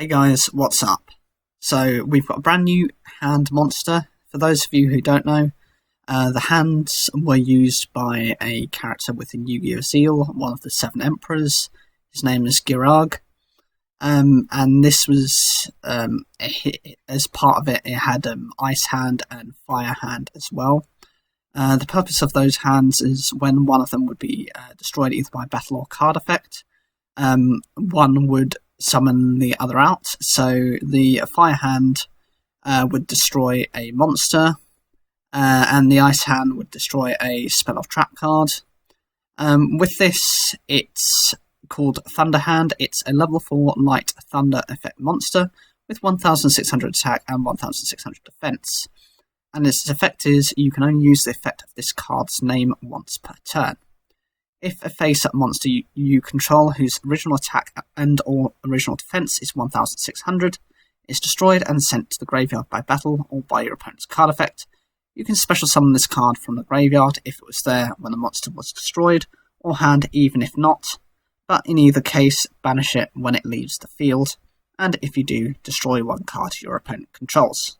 Hey guys, what's up? So we've got a brand new hand monster. For those of you who don't know, the hands were used by a character within Yu-Gi-Oh! One of the 7 Emperors. His name is yugioh. And this was, as part of it, it had Ice Hand and Fire Hand as well. The purpose of those hands is when one of them would be destroyed either by battle or card effect, one would summon the other out. So the Fire Hand would destroy a monster, and the Ice Hand would destroy a spell or trap card. With this, it's called Thunder Hand. It's a level 4 light thunder effect monster with 1600 attack and 1600 defense. And its effect is you can only use the effect of this card's name once per turn. If a face-up monster you control whose original attack and or original defense is 1600 is destroyed and sent to the graveyard by battle or by your opponent's card effect, you can special summon this card from the graveyard if it was there when the monster was destroyed, or hand even if not, but in either case banish it when it leaves the field, and if you do, destroy one card your opponent controls.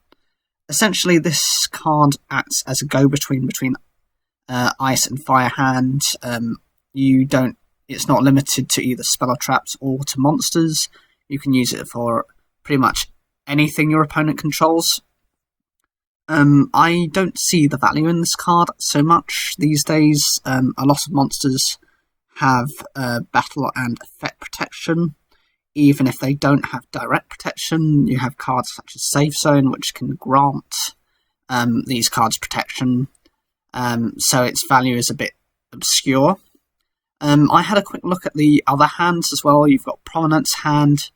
Essentially, this card acts as a go-between between Ice and Fire Hand. It's not limited to either spell or traps or to monsters. You can use it for pretty much anything your opponent controls. I don't see the value in this card so much these days. A lot of monsters have battle and effect protection. Even if they don't have direct protection, you have cards such as Safe Zone, which can grant these cards protection, so its value is a bit obscure. I had a quick look at the other hands as well. You've got Prominence Hand,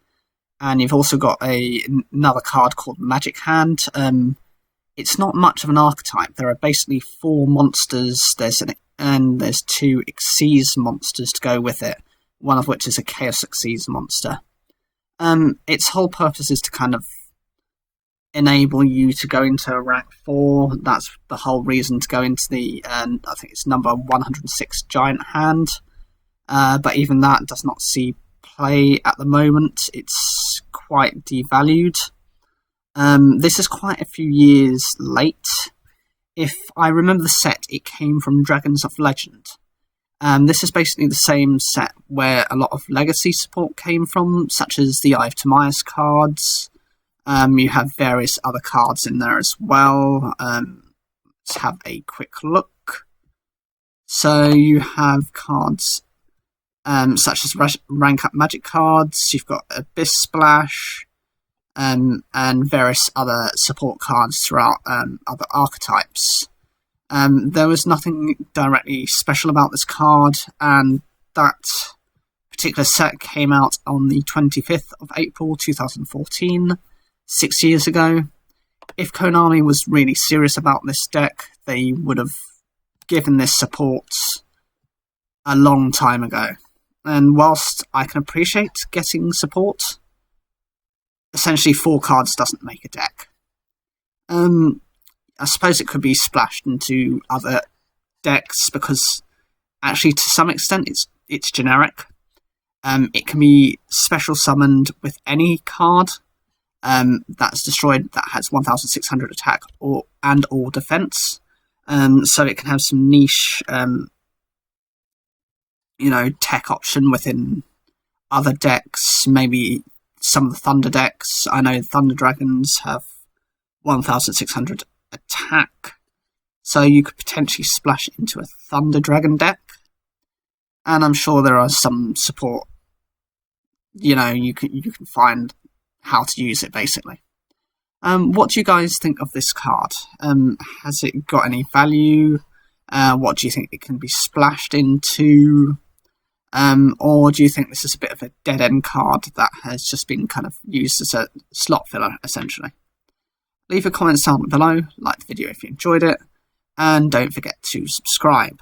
and you've also got another card called Magic Hand. It's not much of an archetype. There are basically 4 monsters, there's 2 Xyz monsters to go with it, one of which is a Chaos Xyz monster. Its whole purpose is to kind of enable you to go into rank 4. That's the whole reason to go into the, I think it's number 106 Giant Hand. But even that does not see play at the moment. It's quite devalued. This is quite a few years late. If I remember the set, it came from Dragons of Legend. This is basically the same set where a lot of legacy support came from, such as the Eye of Timaeus cards. You have various other cards in there as well. Let's have a quick look. So you have cards such as rank up magic cards. You've got Abyss Splash, and various other support cards throughout other archetypes. There was nothing directly special about this card, and that particular set came out on the 25th of April 2014, 6 years ago. If Konami was really serious about this deck, they would have given this support a long time ago. And whilst I can appreciate getting support, essentially 4 cards doesn't make a deck. I suppose it could be splashed into other decks because, actually, to some extent, it's generic. It can be special summoned with any card that's destroyed that has 1600 attack or defense. So it can have some niche, tech option within other decks. Maybe some of the Thunder decks. I know Thunder Dragons have 1600 attack, so you could potentially splash it into a Thunder Dragon deck, and I'm sure there are some support. You can find how to use it basically. What do you guys think of this card? Has it got any value? What do you think it can be splashed into? Or do you think this is a bit of a dead end card that has just been kind of used as a slot filler essentially? Leave a comment down below, like the video if you enjoyed it, and don't forget to subscribe.